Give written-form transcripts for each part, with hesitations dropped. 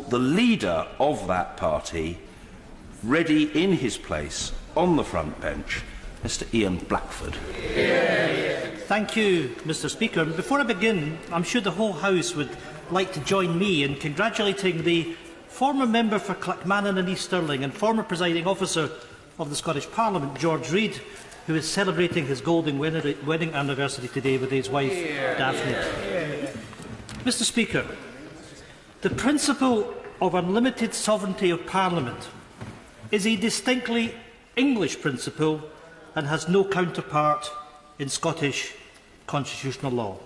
the leader of that party ready in his place on the front bench, Mr. Ian Blackford. Thank you, Mr. Speaker. Before I begin, I'm sure the whole House would like to join me in congratulating the former member for Clackmannan and East Stirling and former presiding officer of the Scottish Parliament, George Reid, who is celebrating his golden wedding anniversary today with his wife, Daphne. Mr. Speaker, the principle of unlimited sovereignty of Parliament is a distinctly English principle and has no counterpart in Scottish constitutional law.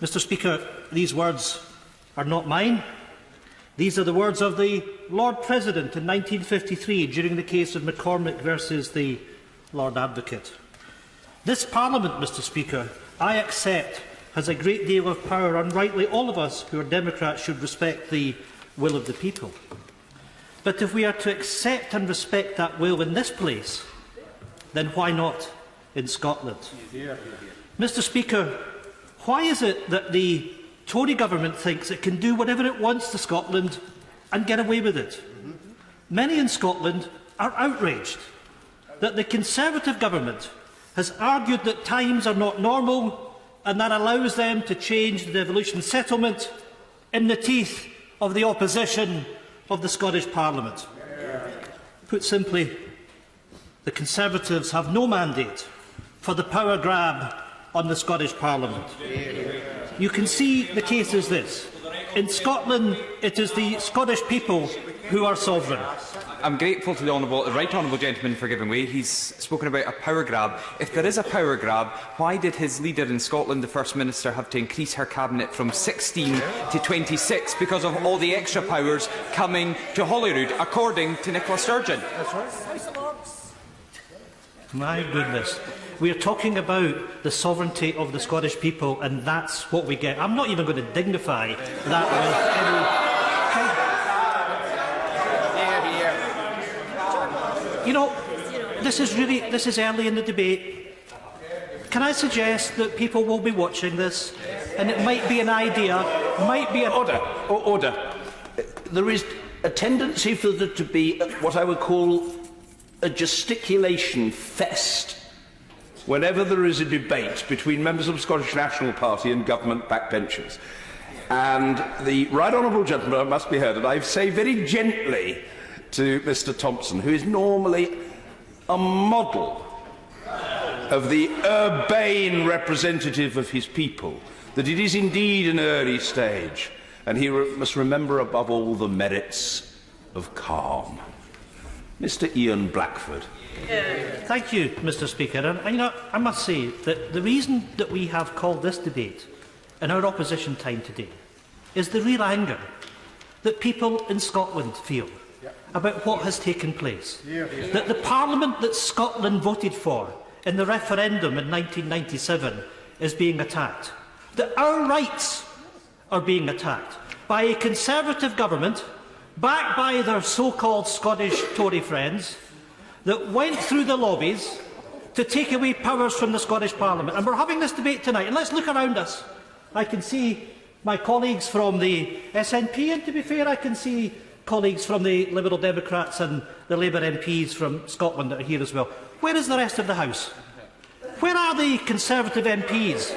Mr. Speaker, these words are not mine. These are the words of the Lord President in 1953 during the case of McCormick versus the Lord Advocate. This Parliament, Mr. Speaker, I accept, has a great deal of power, and rightly all of us who are Democrats should respect the will of the people. But if we are to accept and respect that will in this place, then why not in Scotland? Mr. Speaker, why is it that the Tory government thinks it can do whatever it wants to Scotland and get away with it? Many in Scotland are outraged that the Conservative government has argued that times are not normal and that allows them to change the devolution settlement in the teeth of the opposition of the Scottish Parliament. Put simply, the Conservatives have no mandate for the power grab on the Scottish Parliament. You can see the case is this. In Scotland, it is the Scottish people who are sovereign. I'm grateful to the right honourable gentleman for giving way. He's spoken about a power grab. If there is a power grab, why did his leader in Scotland, the First Minister, have to increase her cabinet from 16 to 26 because of all the extra powers coming to Holyrood, according to Nicola Sturgeon? That's right. My goodness. We are talking about the sovereignty of the Scottish people, and that's what we get. I'm not even going to dignify that with any... You know, this is early in the debate. Can I suggest that people will be watching this, and it might be an idea, might be an... Order. There is a tendency for there to be what I would call a gesticulation fest whenever there is a debate between members of the Scottish National Party and government backbenchers. And the right honourable gentleman must be heard, and I say very gently to Mr Thompson, who is normally a model of the urbane representative of his people, that it is indeed an early stage, and he must remember above all the merits of calm. Mr Ian Blackford. Thank you, Mr Speaker. And you know, I must say that the reason that we have called this debate in our opposition time today is the real anger that people in Scotland feel about what has taken place. That the Parliament that Scotland voted for in the referendum in 1997 is being attacked. That our rights are being attacked by a Conservative government backed by their so-called Scottish Tory friends that went through the lobbies to take away powers from the Scottish Parliament. And we're having this debate tonight, and let's look around us. I can see my colleagues from the SNP, and to be fair, I can see colleagues from the Liberal Democrats and the Labour MPs from Scotland that are here as well. Where is the rest of the House? Where are the Conservative MPs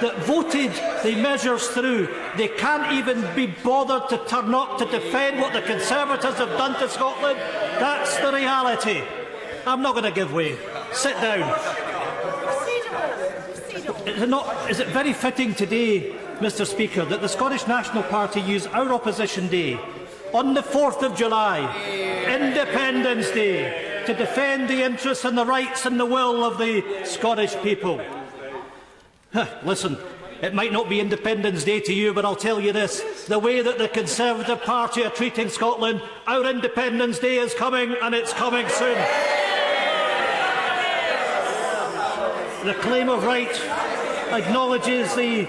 that voted the measures through? They can't even be bothered to turn up to defend what the Conservatives have done to Scotland. That's the reality. I'm not going to give way. Sit down. Is it very fitting today, Mr Speaker, that the Scottish National Party use our opposition day on the 4th of July, Independence Day, to defend the interests and the rights and the will of the Scottish people? Listen, it might not be Independence Day to you, but I'll tell you this. The way that the Conservative Party are treating Scotland, our Independence Day is coming, and it's coming soon. The claim of right acknowledges the...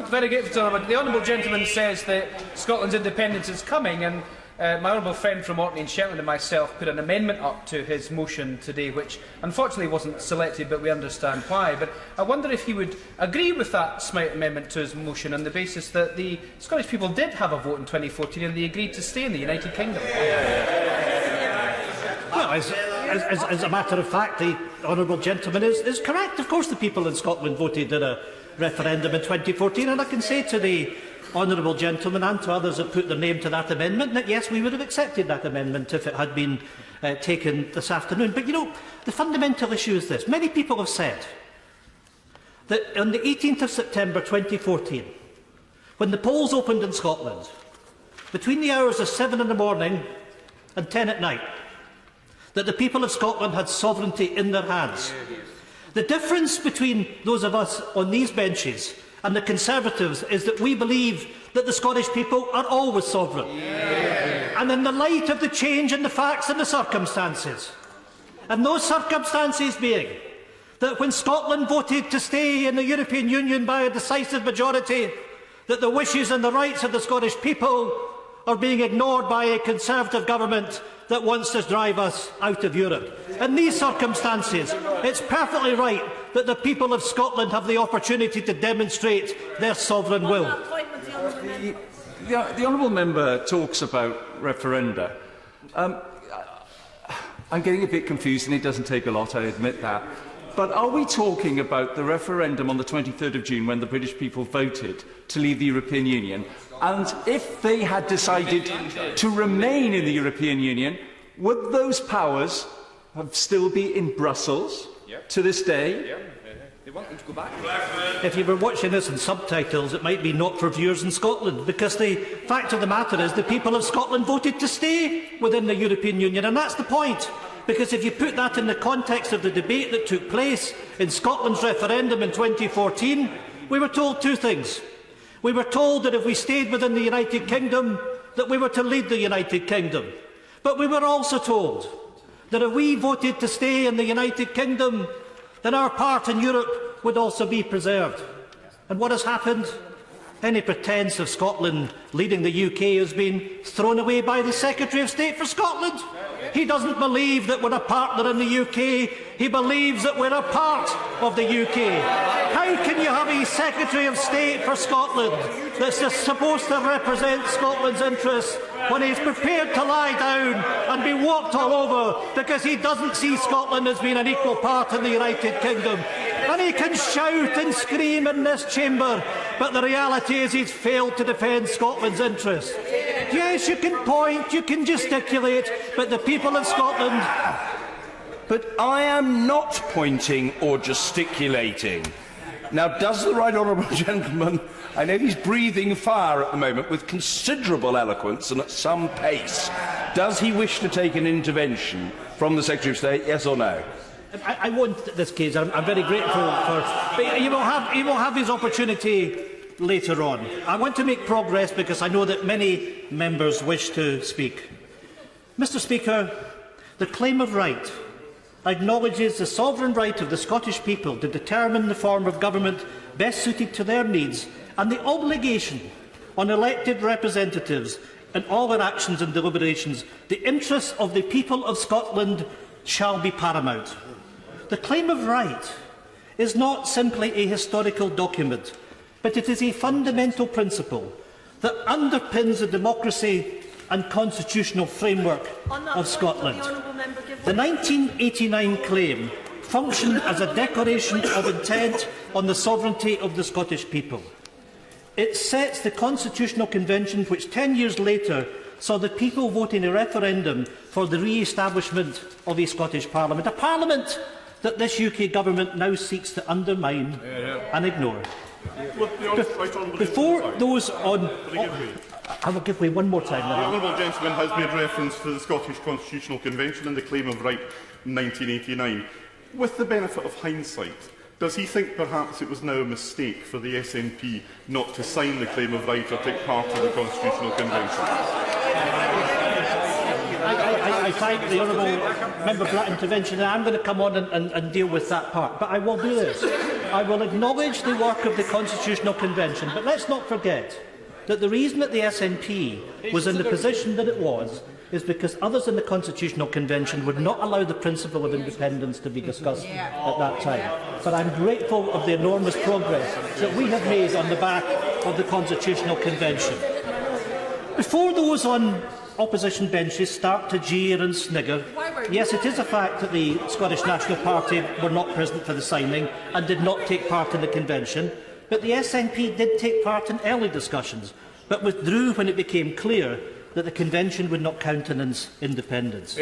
Very grateful to him. The honourable gentleman says that Scotland's independence is coming, and my honourable friend from Orkney and Shetland and myself put an amendment up to his motion today, which unfortunately wasn't selected, but we understand why. But I wonder if he would agree with that Smythe amendment to his motion on the basis that the Scottish people did have a vote in 2014 and they agreed to stay in the United Kingdom. Well, as a matter of fact, the honourable gentleman is correct. Of course the people in Scotland voted in a referendum in 2014, and I can say to the honourable gentleman and to others that put their name to that amendment that yes, we would have accepted that amendment if it had been taken this afternoon. But you know, the fundamental issue is this. Many people have said that on the 18th of September 2014, when the polls opened in Scotland, between the hours of 7 in the morning and 10 at night, that the people of Scotland had sovereignty in their hands. The difference between those of us on these benches and the Conservatives is that we believe that the Scottish people are always sovereign. And in the light of the change in the facts and the circumstances, and those circumstances being that when Scotland voted to stay in the European Union by a decisive majority, that the wishes and the rights of the Scottish people are being ignored by a Conservative government that wants to drive us out of Europe. In these circumstances, it's perfectly right that the people of Scotland have the opportunity to demonstrate their sovereign will. The honourable member talks about referenda. I'm getting a bit confused, and it doesn't take a lot, I admit that. But are we talking about the referendum on the 23rd of June when the British people voted to leave the European Union? And if they had decided to remain in the European Union, would those powers still be in Brussels to this day? They want them to go back. If you were watching this in subtitles, it might be not for viewers in Scotland, because the fact of the matter is the people of Scotland voted to stay within the European Union, and that's the point. Because if you put that in the context of the debate that took place in Scotland's referendum in 2014, we were told two things. We were told that if we stayed within the United Kingdom, that we were to lead the United Kingdom. But we were also told that if we voted to stay in the United Kingdom, then our part in Europe would also be preserved. And what has happened? Any pretence of Scotland leading the UK has been thrown away by the Secretary of State for Scotland. He doesn't believe that we're a partner in the UK. He believes that we're a part of the UK. How can you have a Secretary of State for Scotland that's just supposed to represent Scotland's interests when he's prepared to lie down and be walked all over because he doesn't see Scotland as being an equal part in the United Kingdom? And he can shout and scream in this chamber, but the reality is he's failed to defend Scotland's interests. Yes, you can point, you can gesticulate, but the people of Scotland... But I am not pointing or gesticulating. Now, does the right honourable gentleman, I know he's breathing fire at the moment with considerable eloquence and at some pace, does he wish to take an intervention from the Secretary of State, yes or no? I won't in this case. I'm very grateful for... But he will have his opportunity later on. I want to make progress because I know that many members wish to speak. Mr Speaker, the claim of right acknowledges the sovereign right of the Scottish people to determine the form of government best suited to their needs and the obligation on elected representatives in all their actions and deliberations. The interests of the people of Scotland shall be paramount. The claim of right is not simply a historical document, but it is a fundamental principle that underpins the democracy and constitutional framework of Scotland. The 1989 claim functioned as a declaration of intent on the sovereignty of the Scottish people. It sets the Constitutional Convention which 10 years later saw the people vote in a referendum for the re-establishment of a Scottish Parliament, a Parliament that this UK Government now seeks to undermine and ignore. Before those on... I will give way one more time. The honourable gentleman has made reference to the Scottish Constitutional Convention and the claim of right in 1989. With the benefit of hindsight, does he think perhaps it was now a mistake for the SNP not to sign the claim of right or take part in the Constitutional Convention? I thank the honourable member for that intervention, and I'm going to come on and deal with that part. But I will do this. I will acknowledge the work of the Constitutional Convention, but let's not forget that the reason that the SNP was in the position that it was is because others in the Constitutional Convention would not allow the principle of independence to be discussed at that time. But I'm grateful of the enormous progress that we have made on the back of the Constitutional Convention. Before those on opposition benches start to jeer and snigger, yes, it is a fact that the Scottish National Party were not present for the signing and did not take part in the convention, but the SNP did take part in early discussions, but withdrew when it became clear that the convention would not countenance independence.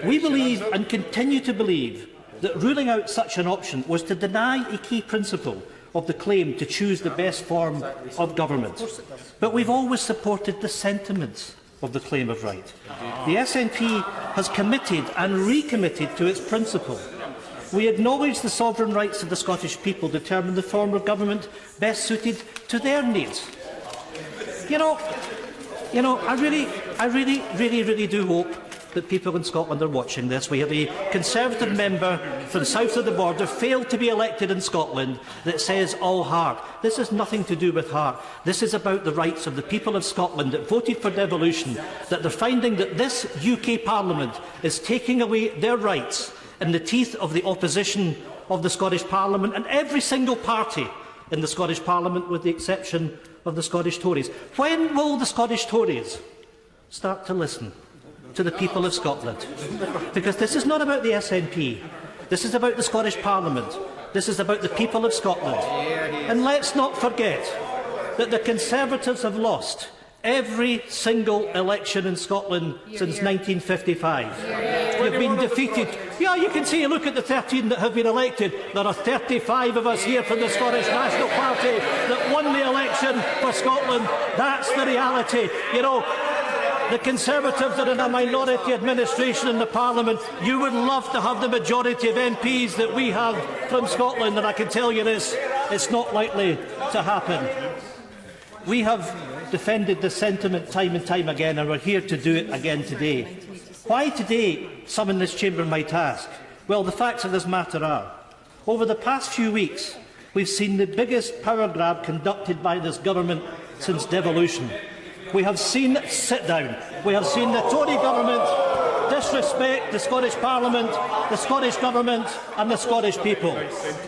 We believe and continue to believe that ruling out such an option was to deny a key principle of the claim to choose the best form of government. But we've always supported the sentiments of the claim of right. The SNP has committed and recommitted to its principle. We acknowledge the sovereign rights of the Scottish people determine the form of government best suited to their needs. I really do hope that people in Scotland are watching this. We have a Conservative member from south of the border failed to be elected in Scotland that says all heart. This has nothing to do with heart. This is about the rights of the people of Scotland that voted for devolution, that they're finding that this UK Parliament is taking away their rights in the teeth of the opposition of the Scottish Parliament and every single party in the Scottish Parliament, with the exception of the Scottish Tories. When will the Scottish Tories start to listen to the people of Scotland? Because this is not about the SNP. This is about the Scottish Parliament. This is about the people of Scotland. And let's not forget that the Conservatives have lost every single election in Scotland since 1955. You've been defeated. Yeah, you can see, look at the 13 that have been elected. There are 35 of us here from the Scottish National Party that won the election for Scotland. That's the reality. The Conservatives are in a minority administration in the Parliament. You would love to have the majority of MPs that we have from Scotland, and I can tell you this, it's not likely to happen. We have defended the sentiment time and time again, and we're here to do it again today. Why today, some in this chamber might ask? Well, the facts of this matter are, over the past few weeks, we've seen the biggest power grab conducted by this government since devolution. We have seen the Tory government disrespect the Scottish Parliament, the Scottish Government and the Scottish people.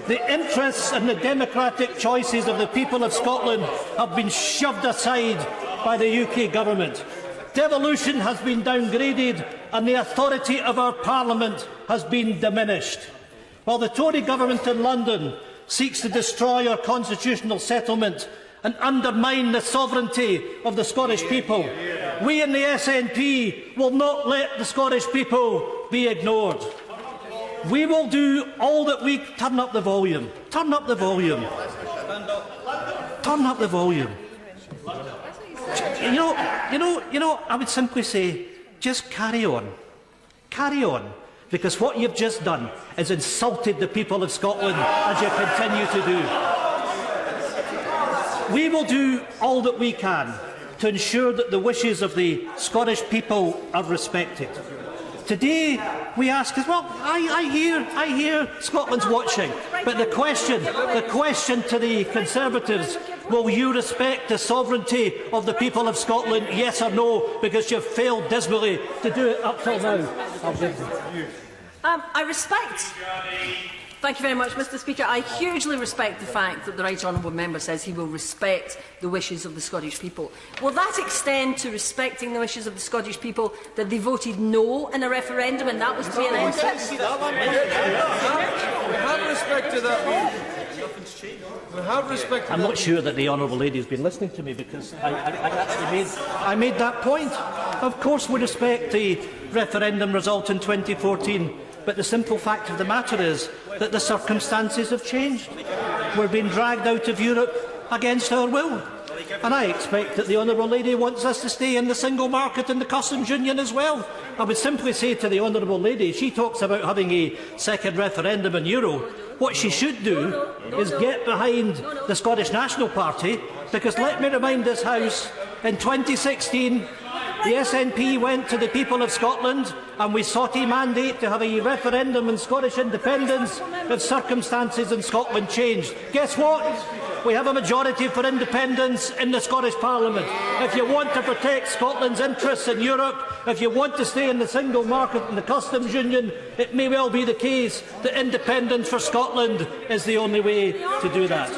The interests and the democratic choices of the people of Scotland have been shoved aside by the UK Government. Devolution has been downgraded and the authority of our Parliament has been diminished. While the Tory Government in London seeks to destroy our constitutional settlement and undermine the sovereignty of the Scottish people, we in the SNP will not let the Scottish people be ignored. We will do all that we... Turn up the volume. Turn up the volume. Turn up the volume. I would simply say, just carry on. Carry on. Because what you've just done is insulted the people of Scotland, as you continue to do. We will do all that we can to ensure that the wishes of the Scottish people are respected. Today, we ask as well, I hear Scotland's watching, but the question to the Conservatives, will you respect the sovereignty of the people of Scotland, yes or no, because you've failed dismally to do it up till now? I respect... Thank you very much, Mr Speaker. I hugely respect the fact that the Right Honourable Member says he will respect the wishes of the Scottish people. Will that extend to respecting the wishes of the Scottish people that they voted no in a referendum and that was to be an end? We have respected that. We have respected. I'm not sure that the Honourable Lady has been listening to me, because I actually made that point. Of course we respect the referendum result in 2014. But the simple fact of the matter is that the circumstances have changed. We're being dragged out of Europe against our will. And I expect that the Honourable Lady wants us to stay in the single market and the customs union as well. I would simply say to the Honourable Lady, she talks about having a second referendum in Euro. What she should do is get behind the Scottish National Party, because let me remind this House, in 2016, the SNP went to the people of Scotland and we sought a mandate to have a referendum on Scottish independence if circumstances in Scotland changed. Guess what? We have a majority for independence in the Scottish Parliament. If you want to protect Scotland's interests in Europe, if you want to stay in the single market and the customs union, it may well be the case that independence for Scotland is the only way to do that.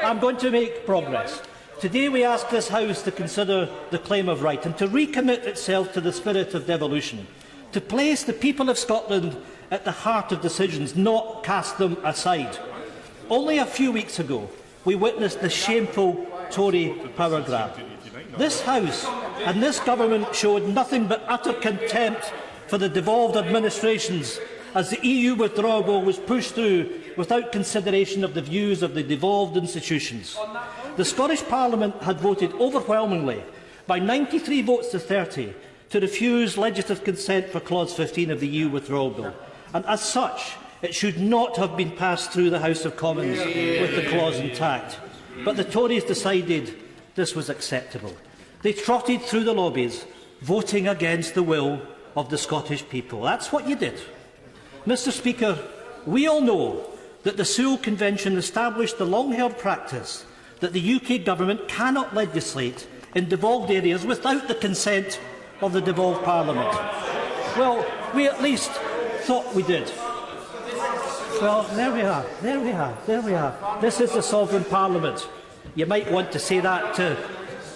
I'm going to make progress. Today we ask this House to consider the claim of right and to recommit itself to the spirit of devolution, to place the people of Scotland at the heart of decisions, not cast them aside. Only a few weeks ago, we witnessed the shameful Tory power grab. This House and this government showed nothing but utter contempt for the devolved administrations as the EU withdrawal bill was pushed through without consideration of the views of the devolved institutions. The Scottish Parliament had voted overwhelmingly, by 93 votes to 30, to refuse legislative consent for Clause 15 of the EU withdrawal bill, and as such, it should not have been passed through the House of Commons with the clause intact. But the Tories decided this was acceptable. They trotted through the lobbies, voting against the will of the Scottish people. That's what you did. Mr. Speaker, we all know that the Sewell Convention established the long-held practice that the UK Government cannot legislate in devolved areas without the consent of the devolved Parliament. Well, we at least thought we did. Well, there we are, there we are, there we are. This is the sovereign Parliament. You might want to say that to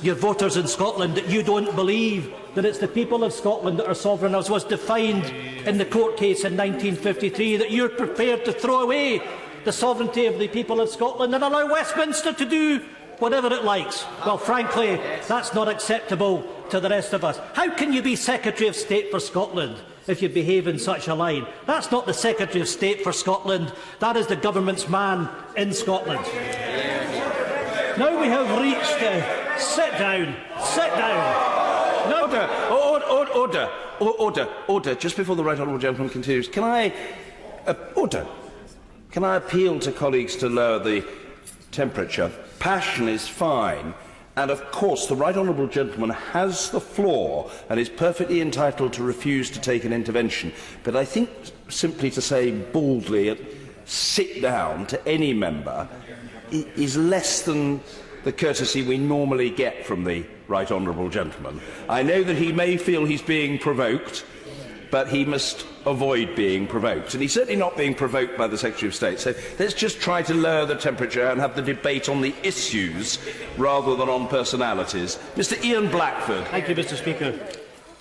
your voters in Scotland, that you don't believe that it's the people of Scotland that are sovereign, as was defined in the court case in 1953, that you're prepared to throw away the sovereignty of the people of Scotland and allow Westminster to do whatever it likes. Well, frankly, that's not acceptable to the rest of us. How can you be Secretary of State for Scotland if you behave in such a line? That's not the Secretary of State for Scotland. That is the government's man in Scotland. Now we have reached... sit down. Sit down. No. Order. Just before the right honourable gentleman continues, can I... order. Can I appeal to colleagues to lower the temperature? Passion is fine. And of course, the right honourable gentleman has the floor and is perfectly entitled to refuse to take an intervention. But I think simply to say baldly, sit down to any member is less than the courtesy we normally get from the right honourable gentleman. I know that he may feel he's being provoked, but he must avoid being provoked. And he's certainly not being provoked by the Secretary of State. So let's just try to lower the temperature and have the debate on the issues rather than on personalities. Mr Ian Blackford. Thank you, Mr Speaker.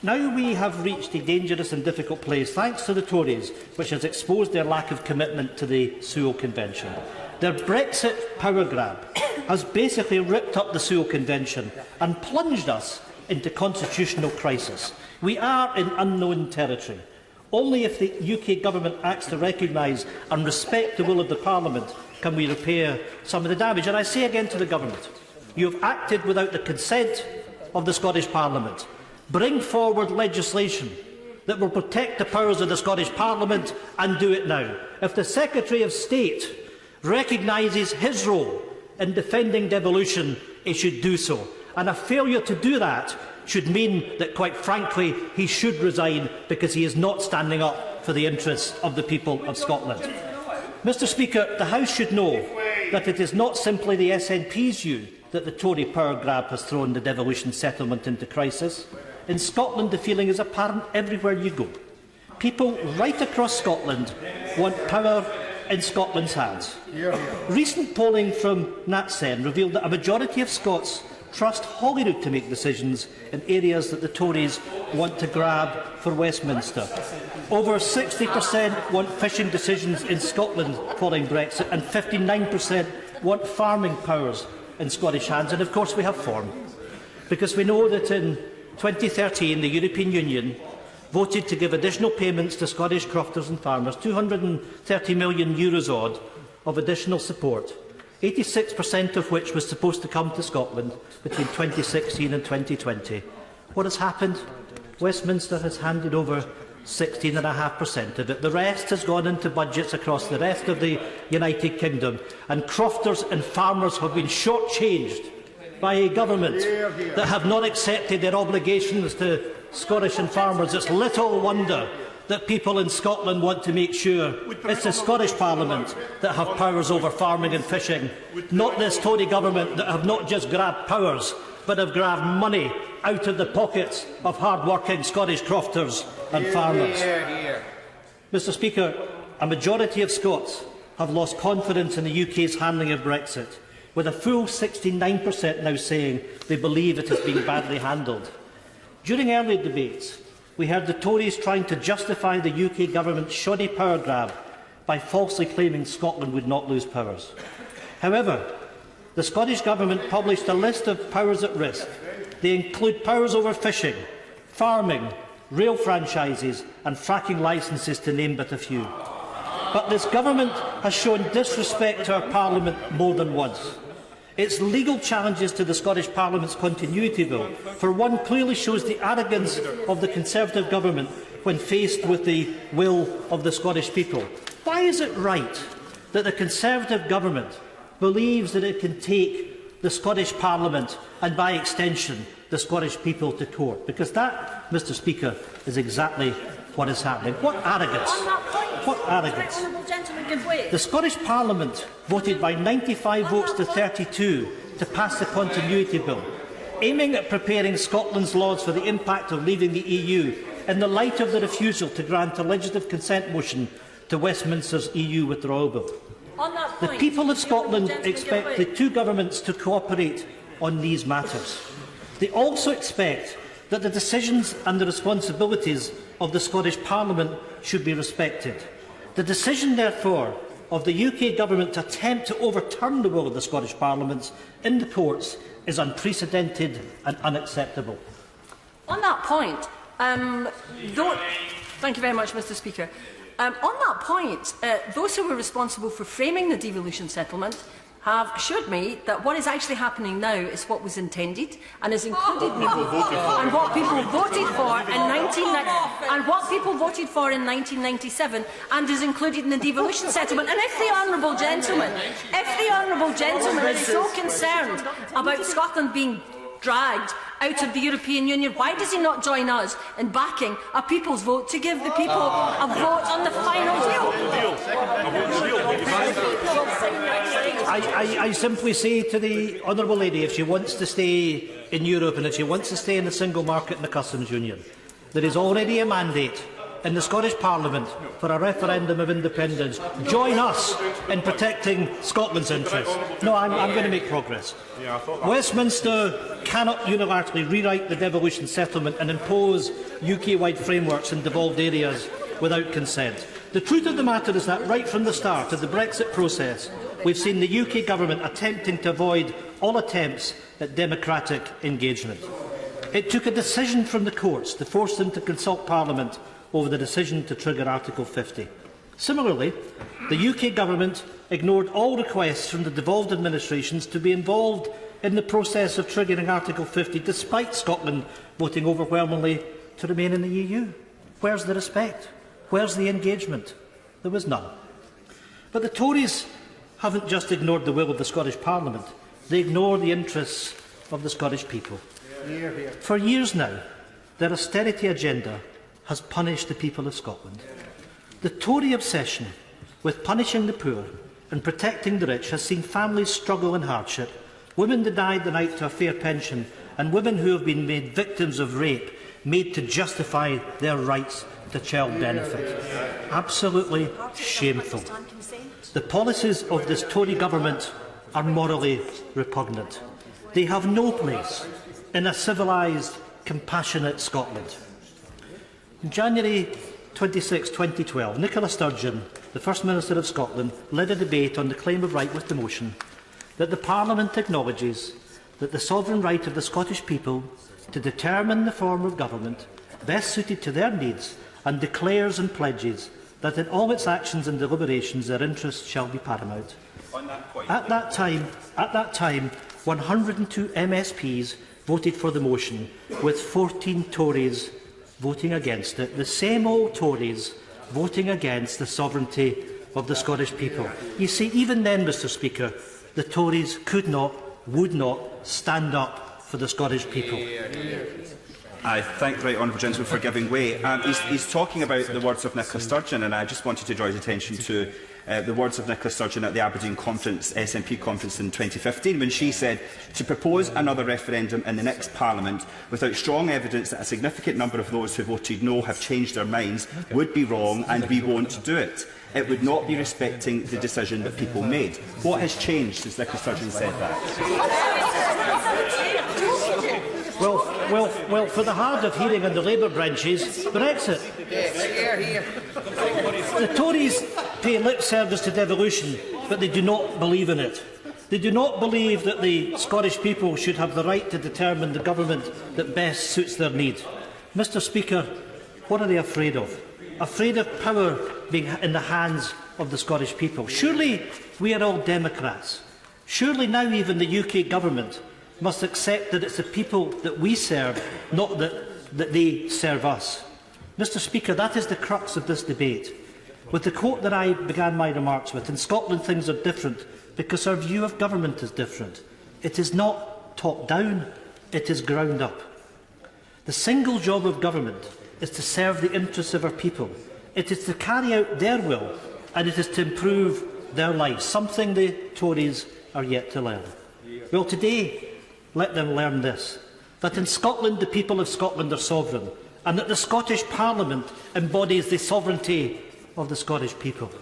Now we have reached a dangerous and difficult place, thanks to the Tories, which has exposed their lack of commitment to the Sewell Convention. Their Brexit power grab has basically ripped up the Sewell Convention and plunged us into constitutional crisis. We are in unknown territory. Only if the UK Government acts to recognise and respect the will of the Parliament can we repair some of the damage. And I say again to the Government, you have acted without the consent of the Scottish Parliament. Bring forward legislation that will protect the powers of the Scottish Parliament, and do it now. If the Secretary of State recognises his role in defending devolution, he should do so. And a failure to do that should mean that, quite frankly, he should resign, because he is not standing up for the interests of the people of Scotland. Mr Speaker, the House should know that it is not simply the SNP's view that the Tory power grab has thrown the devolution settlement into crisis. In Scotland, the feeling is apparent everywhere you go. People right across Scotland want power in Scotland's hands. Recent polling from NatSen revealed that a majority of Scots trust Holyrood to make decisions in areas that the Tories want to grab for Westminster. Over 60% want fishing decisions in Scotland following Brexit, and 59% want farming powers in Scottish hands. And of course we have form, because we know that in 2013 the European Union voted to give additional payments to Scottish crofters and farmers, €230 million odd of additional support, 86% of which was supposed to come to Scotland between 2016 and 2020. What has happened? Westminster has handed over 16.5% of it. The rest has gone into budgets across the rest of the United Kingdom, and crofters and farmers have been shortchanged by a government that have not accepted their obligations to Scottish and farmers. It's little wonder that people in Scotland want to make sure it's the Scottish Parliament that have powers over farming and fishing, not this Tory government that have not just grabbed powers, but have grabbed money out of the pockets of hard-working Scottish crofters and farmers. Mr Speaker, a majority of Scots have lost confidence in the UK's handling of Brexit, with a full 69% now saying they believe it has been badly handled. During earlier debates, we heard the Tories trying to justify the UK government's shoddy power grab by falsely claiming Scotland would not lose powers. However, the Scottish Government published a list of powers at risk. They include powers over fishing, farming, rail franchises and fracking licences, to name but a few. But this Government has shown disrespect to our Parliament more than once. Its legal challenges to the Scottish Parliament's continuity bill, for one, clearly shows the arrogance of the Conservative Government when faced with the will of the Scottish people. Why is it right that the Conservative Government believes that it can take the Scottish Parliament and, by extension, the Scottish people to court? Because that, Mr Speaker, is exactly what is happening. What arrogance! What arrogance! The Scottish Parliament voted by 95 votes to 32 to pass the Continuity Bill, aiming at preparing Scotland's laws for the impact of leaving the EU in the light of the refusal to grant a legislative consent motion to Westminster's EU withdrawal bill. The people of Scotland expect the two governments to cooperate on these matters. They also expect that the decisions and the responsibilities of the Scottish Parliament should be respected. The decision, therefore, of the UK Government to attempt to overturn the will of the Scottish Parliament in the courts is unprecedented and unacceptable. On that point, thank you very much, Mr Speaker. On that point, those who were responsible for framing the devolution settlement have assured me that what is actually happening now is what was intended and is included in the and what people voted for in 1997 and is included in the devolution settlement. And if the honourable gentleman is so concerned about Scotland being dragged out of the European Union, why does he not join us in backing a people's vote to give the people a vote on the final deal? I simply say to the honourable lady, if she wants to stay in Europe and if she wants to stay in the single market and the customs union, there is already a mandate in the Scottish Parliament for a referendum of independence. Join us in protecting Scotland's interests. No, I'm going to make progress. Westminster cannot unilaterally rewrite the devolution settlement and impose UK-wide frameworks in devolved areas without consent. The truth of the matter is that right from the start of the Brexit process, we've seen the UK Government attempting to avoid all attempts at democratic engagement. It took a decision from the courts to force them to consult Parliament over the decision to trigger Article 50. Similarly, the UK Government ignored all requests from the devolved administrations to be involved in the process of triggering Article 50, despite Scotland voting overwhelmingly to remain in the EU. Where's the respect? Where's the engagement? There was none. But the Tories haven't just ignored the will of the Scottish Parliament, they ignore the interests of the Scottish people. For years now, their austerity agenda has punished the people of Scotland. The Tory obsession with punishing the poor and protecting the rich has seen families struggle in hardship, women denied the right to a fair pension, and women who have been made victims of rape made to justify their rights to child benefit. Absolutely shameful. The policies of this Tory government are morally repugnant. They have no place in a civilised, compassionate Scotland. In January 26, 2012, Nicola Sturgeon, the First Minister of Scotland, led a debate on the claim of right with the motion that the Parliament acknowledges that the sovereign right of the Scottish people to determine the form of government best suited to their needs and declares and pledges that in all its actions and deliberations their interests shall be paramount. At that time, 102 MSPs voted for the motion, with 14 Tories voting against it, the same old Tories voting against the sovereignty of the Scottish people. You see, even then, Mr Speaker, the Tories could not, would not stand up for the Scottish people. I thank the right honourable gentleman for giving way. He's talking about the words of Nicola Sturgeon, and I just wanted to draw his attention to the words of Nicola Sturgeon at the Aberdeen conference, SNP conference in 2015, when she said to propose another referendum in the next Parliament without strong evidence that a significant number of those who voted no have changed their minds would be wrong, and we won't do it. It would not be respecting the decision that people made. What has changed since Nicola Sturgeon said that? Well, for the hard of hearing in the Labour branches, Brexit. The Tories pay lip service to devolution, but they do not believe in it. They do not believe that the Scottish people should have the right to determine the government that best suits their need. Mr Speaker, what are they afraid of? Afraid of power being in the hands of the Scottish people. Surely we are all democrats. Surely now even the UK government must accept that it's the people that we serve, not that they serve us. Mr Speaker, that is the crux of this debate. With the quote that I began my remarks with, in Scotland things are different because our view of government is different. It is not top-down, it is ground-up. The single job of government is to serve the interests of our people. It is to carry out their will, and it is to improve their lives, something the Tories are yet to learn. Well, today, let them learn this, that in Scotland the people of Scotland are sovereign, and that the Scottish Parliament embodies the sovereignty of the Scottish people.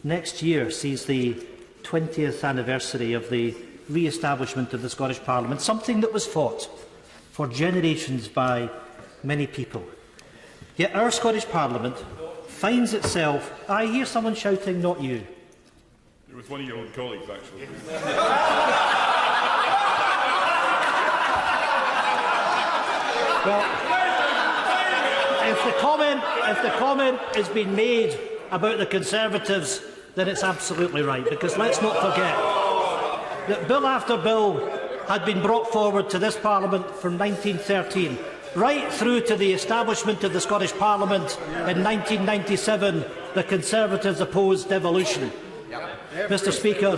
Next year sees the 20th anniversary of the re-establishment of the Scottish Parliament, something that was fought for generations by many people. Yet our Scottish Parliament finds itself... I hear someone shouting, not you. It was one of your own colleagues, actually. Well, if the comment has been made about the Conservatives, then it's absolutely right, because let's not forget that bill after bill had been brought forward to this Parliament from 1913, right through to the establishment of the Scottish Parliament in 1997. The Conservatives opposed devolution. Mr Speaker,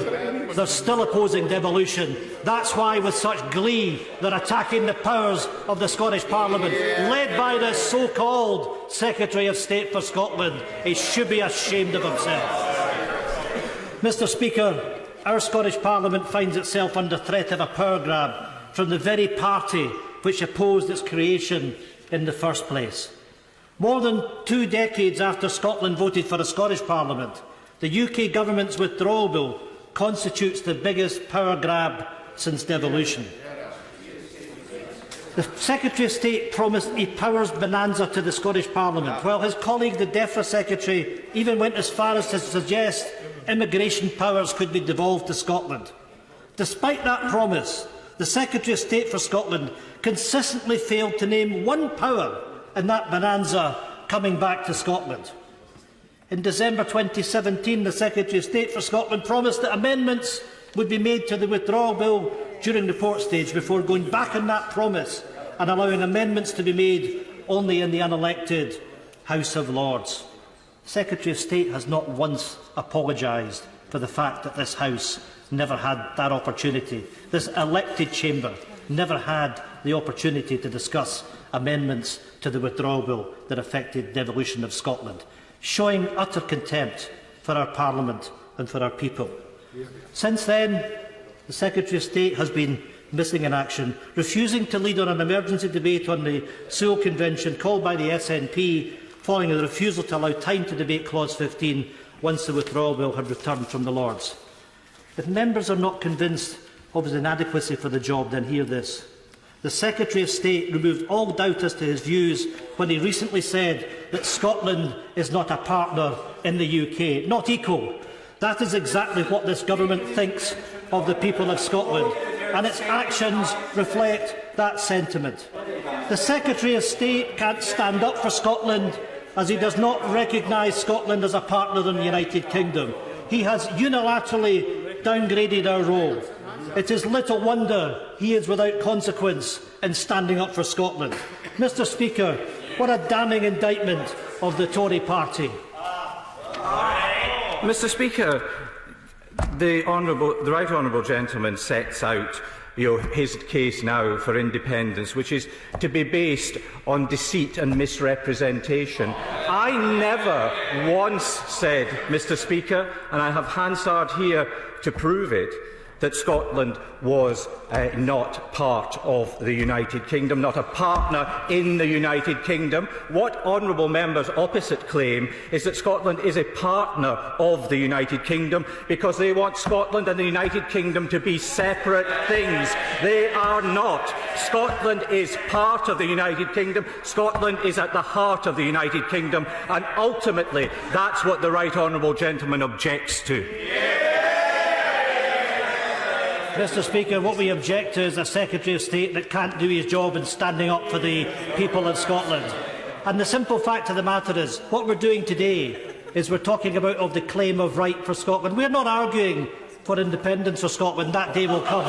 they're still opposing devolution. That's why, with such glee, they're attacking the powers of the Scottish Parliament, led by this so-called Secretary of State for Scotland. He should be ashamed of himself. Mr Speaker, our Scottish Parliament finds itself under threat of a power grab from the very party which opposed its creation in the first place. More than 2 decades after Scotland voted for a Scottish Parliament, the UK Government's withdrawal bill constitutes the biggest power grab since devolution. The Secretary of State promised a powers bonanza to the Scottish Parliament, while his colleague, the DEFRA Secretary, even went as far as to suggest immigration powers could be devolved to Scotland. Despite that promise, the Secretary of State for Scotland consistently failed to name one power in that bonanza coming back to Scotland. In December 2017, the Secretary of State for Scotland promised that amendments would be made to the withdrawal bill during report stage before going back on that promise and allowing amendments to be made only in the unelected House of Lords. The Secretary of State has not once apologised for the fact that this House never had that opportunity. This elected chamber never had the opportunity to discuss amendments to the withdrawal bill that affected devolution of Scotland, showing utter contempt for our Parliament and for our people. Since then, the Secretary of State has been missing in action, refusing to lead on an emergency debate on the Sewell Convention called by the SNP, following the refusal to allow time to debate Clause 15 once the withdrawal bill had returned from the Lords. If members are not convinced of his inadequacy for the job, then hear this. The Secretary of State removed all doubt as to his views when he recently said that Scotland is not a partner in the UK, not equal. That is exactly what this government thinks of the people of Scotland, and its actions reflect that sentiment. The Secretary of State can't stand up for Scotland as he does not recognise Scotland as a partner in the United Kingdom. He has unilaterally downgraded our role. It is little wonder he is without consequence in standing up for Scotland. Mr Speaker, what a damning indictment of the Tory party. Mr Speaker, the right honourable gentleman sets out his case now for independence, which is to be based on deceit and misrepresentation. I never once said, Mr. Speaker, and I have Hansard here to prove it, that Scotland was not part of the United Kingdom, not a partner in the United Kingdom. What honourable members opposite claim is that Scotland is a partner of the United Kingdom because they want Scotland and the United Kingdom to be separate things. They are not. Scotland is part of the United Kingdom. Scotland is at the heart of the United Kingdom, and ultimately that's what the right honourable gentleman objects to. Mr. Speaker, what we object to is a Secretary of State that can't do his job in standing up for the people of Scotland. And the simple fact of the matter is, what we're doing today is we're talking about the claim of right for Scotland. We're not arguing for independence for Scotland. That day will come.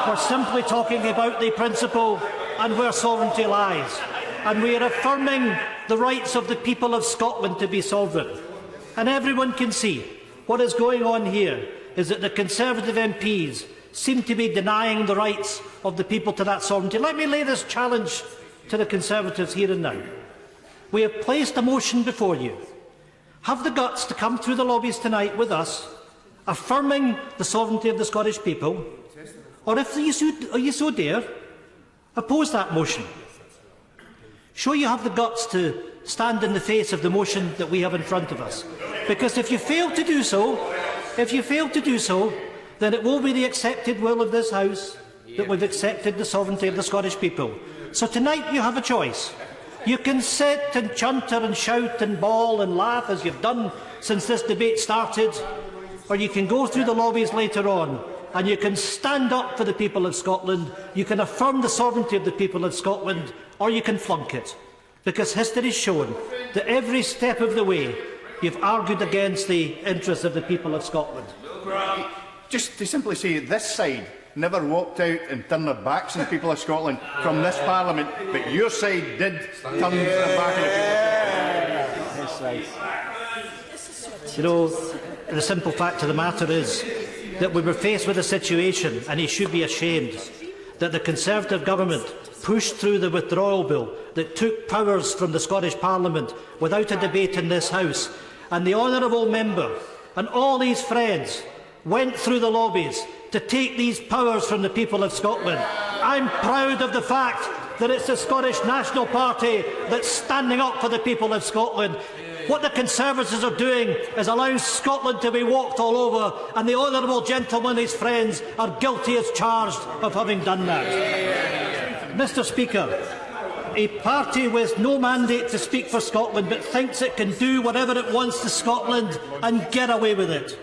We're simply talking about the principle and where sovereignty lies. And we are affirming the rights of the people of Scotland to be sovereign. And everyone can see what is going on here is that the Conservative MPs seem to be denying the rights of the people to that sovereignty. Let me lay this challenge to the Conservatives here and now. We have placed a motion before you. Have the guts to come through the lobbies tonight with us, affirming the sovereignty of the Scottish people, or if you so dare, oppose that motion. Show you have the guts to stand in the face of the motion that we have in front of us. Because if you fail to do so, then it will be the accepted will of this House that we've accepted the sovereignty of the Scottish people. So tonight you have a choice. You can sit and chunter and shout and bawl and laugh as you've done since this debate started, or you can go through the lobbies later on and you can stand up for the people of Scotland, you can affirm the sovereignty of the people of Scotland, or you can flunk it. Because history has shown that every step of the way you've argued against the interests of the people of Scotland. Just to simply say, this side never walked out and turned their backs on the people of Scotland from this Parliament, but your side did turn their back on the people of Scotland. You know, the simple fact of the matter is that we were faced with a situation, and he should be ashamed, that the Conservative government pushed through the withdrawal bill that took powers from the Scottish Parliament without a debate in this House. And the honourable member and all his friends went through the lobbies to take these powers from the people of Scotland. I'm proud of the fact that it's the Scottish National Party that's standing up for the people of Scotland. What the Conservatives are doing is allowing Scotland to be walked all over, and the honourable gentleman and his friends are guilty as charged of having done that. Mr. Speaker, a party with no mandate to speak for Scotland but thinks it can do whatever it wants to Scotland and get away with it.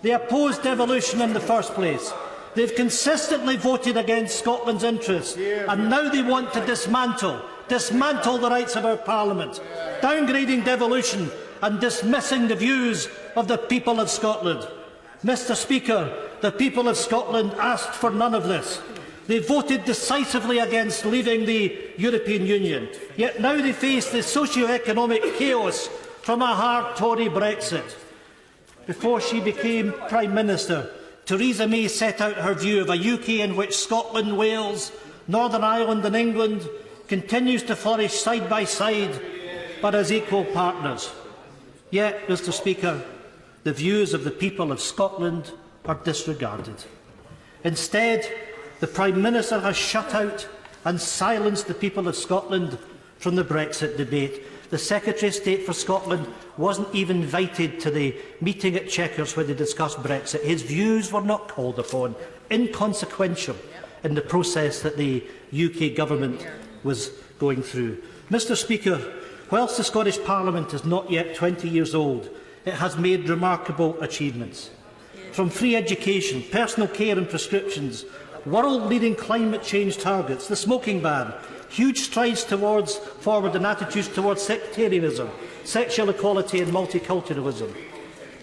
They opposed devolution in the first place. They've consistently voted against Scotland's interests, and now they want to dismantle the rights of our Parliament, downgrading devolution and dismissing the views of the people of Scotland. Mr. Speaker, the people of Scotland asked for none of this. They voted decisively against leaving the European Union, yet now they face the socio-economic chaos from a hard Tory Brexit. Before she became Prime Minister, Theresa May set out her view of a UK in which Scotland, Wales, Northern Ireland and England continues to flourish side by side, but as equal partners. Yet, Mr. Speaker, the views of the people of Scotland are disregarded. Instead, the Prime Minister has shut out and silenced the people of Scotland from the Brexit debate. The Secretary of State for Scotland wasn't even invited to the meeting at Chequers where they discussed Brexit. His views were not called upon, inconsequential in the process that the UK Government was going through. Mr. Speaker, whilst the Scottish Parliament is not yet 20 years old, it has made remarkable achievements. From free education, personal care and prescriptions, world-leading climate change targets, the smoking ban, huge strides forward in attitudes towards sectarianism, sexual equality and multiculturalism.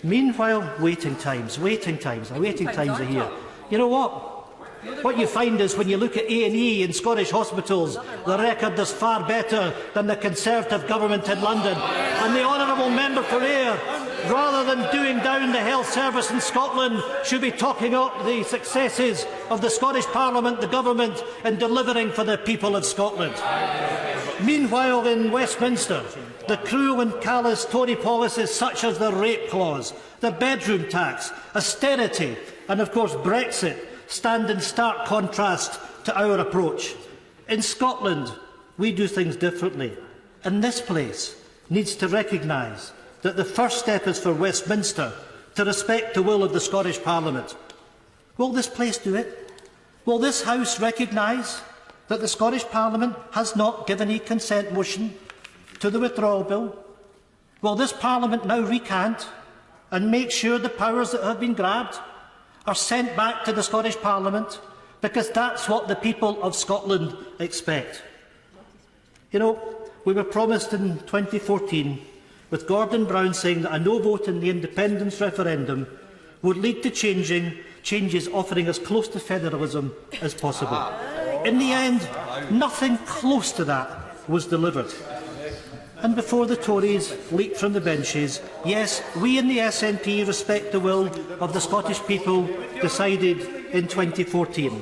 Meanwhile, waiting times are here. You know what? What you find is when you look at A&E in Scottish hospitals, the record is far better than the Conservative government in London. And the honourable member for Ayr rather than doing down the health service in Scotland, should be talking up the successes of the Scottish Parliament, the Government, in delivering for the people of Scotland. Meanwhile, in Westminster, the cruel and callous Tory policies such as the rape clause, the bedroom tax, austerity and, of course, Brexit stand in stark contrast to our approach. In Scotland, we do things differently, and this place needs to recognise that the first step is for Westminster to respect the will of the Scottish Parliament. Will this place do it? Will this House recognise that the Scottish Parliament has not given a consent motion to the withdrawal bill? Will this Parliament now recant and make sure the powers that have been grabbed are sent back to the Scottish Parliament? Because that's what the people of Scotland expect. You know, we were promised in 2014, with Gordon Brown saying that a no vote in the independence referendum would lead to changes offering as close to federalism as possible. In the end, nothing close to that was delivered. And before the Tories leaped from the benches, yes, we in the SNP respect the will of the Scottish people decided in 2014.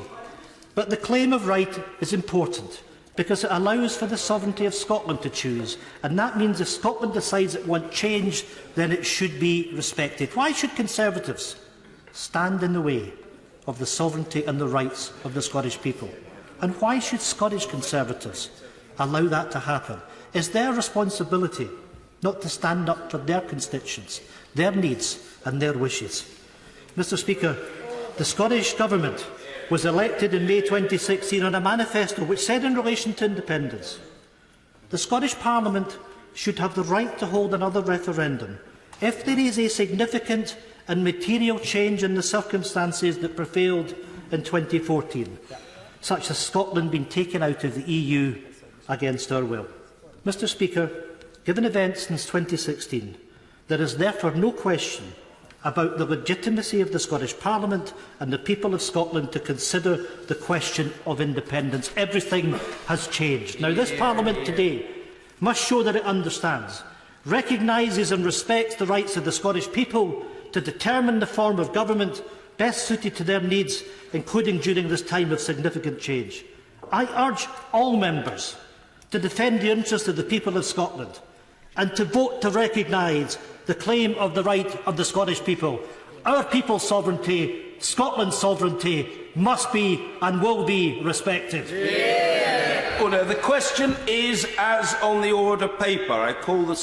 But the claim of right is important because it allows for the sovereignty of Scotland to choose, and that means if Scotland decides it wants change, then it should be respected. Why should Conservatives stand in the way of the sovereignty and the rights of the Scottish people? And why should Scottish Conservatives allow that to happen? It's their responsibility not to stand up for their constituents, their needs and their wishes. Mr. Speaker, the Scottish Government was elected in May 2016 on a manifesto which said in relation to independence, the Scottish Parliament should have the right to hold another referendum if there is a significant and material change in the circumstances that prevailed in 2014, such as Scotland being taken out of the EU against our will. Mr. Speaker, given events since 2016, there is therefore no question about the legitimacy of the Scottish Parliament and the people of Scotland to consider the question of independence. Everything has changed. Now, this Parliament today must show that it understands, recognises and respects the rights of the Scottish people to determine the form of government best suited to their needs, including during this time of significant change. I urge all members to defend the interests of the people of Scotland and to vote to recognise the claim of the right of the Scottish people. Our people's sovereignty, Scotland's sovereignty, must be and will be respected. Order. The question is as on the order paper. I call the